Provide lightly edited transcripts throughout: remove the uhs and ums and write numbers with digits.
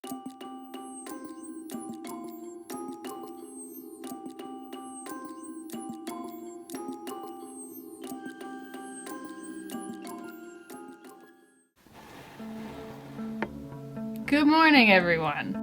Good morning, everyone.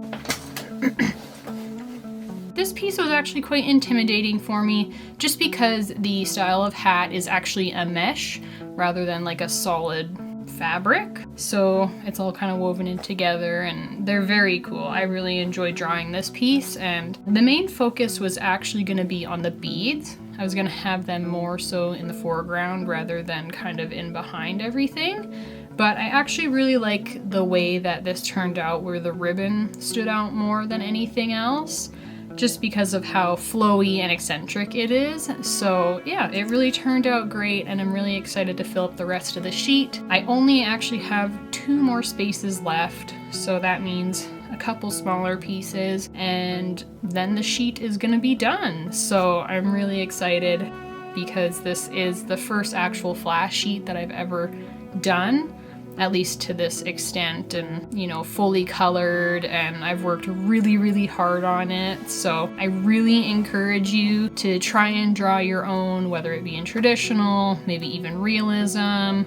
This piece was actually quite intimidating for me just because the style of hat is actually a mesh rather than like a solid fabric. So it's all kind of woven in together and they're very cool. I really enjoyed drawing this piece, and the main focus was actually going to be on the beads. I was going to have them more so in the foreground rather than kind of in behind everything. But I actually really like the way that this turned out, where the ribbon stood out more than anything else, just because of how flowy and eccentric it is. So yeah, it really turned out great, and I'm really excited to fill up the rest of the sheet. I only actually have 2 more spaces left, so that means a couple smaller pieces, and then the sheet is gonna be done. So I'm really excited because this is the first actual flash sheet that I've ever done, at least to this extent, and you know, fully colored, and I've worked really hard on it. So I really encourage you to try and draw your own, whether it be in traditional, maybe even realism,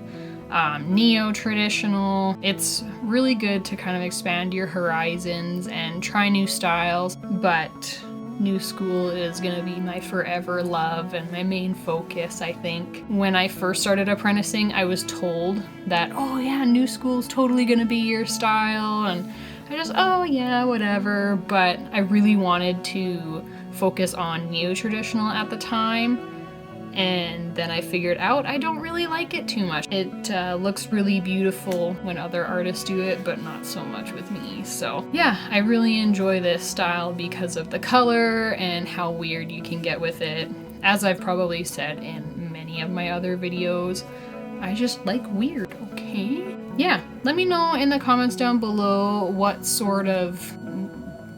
neo-traditional. It's really good to kind of expand your horizons and try new styles, but new school is gonna be my forever love and my main focus, I think. When I first started apprenticing, I was told that, oh yeah, new school's totally gonna be your style, and I just, oh yeah, whatever. But I really wanted to focus on neo-traditional at the time, and then I figured out I don't really like it too much. It looks really beautiful when other artists do it, but not so much with me. So yeah, I really enjoy this style because of the color and how weird you can get with it. As I've probably said in many of my other videos, I just like weird, okay? Yeah, let me know in the comments down below what sort of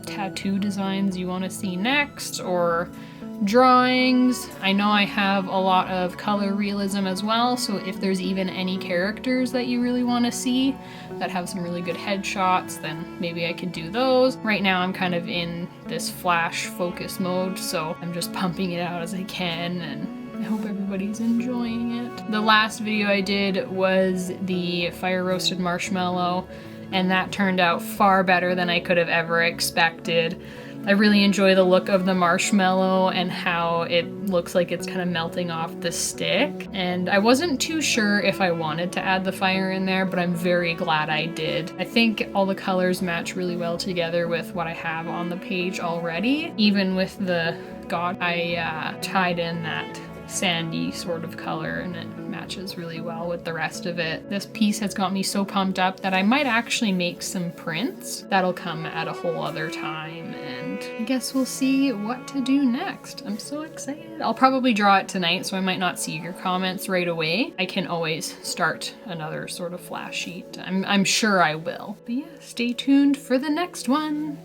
tattoo designs you want to see next, or drawings. I know I have a lot of color realism as well, so if there's even any characters that you really want to see that have some really good headshots, then maybe I could do those. Right now I'm kind of in this flash focus mode, so I'm just pumping it out as I can, and I hope everybody's enjoying it. The last video I did was the fire roasted marshmallow, and that turned out far better than I could have ever expected. I really enjoy the look of the marshmallow and how it looks like it's kind of melting off the stick. And I wasn't too sure if I wanted to add the fire in there, but I'm very glad I did. I think all the colors match really well together with what I have on the page already. Even with the god, I tied in that sandy sort of color, and it matches really well with the rest of it. This piece has got me so pumped up that I might actually make some prints. That'll come at a whole other time, and I guess we'll see what to do next. I'm so excited. I'll probably draw it tonight, so I might not see your comments right away. I can always start another sort of flash sheet. I'm sure I will. But yeah, stay tuned for the next one.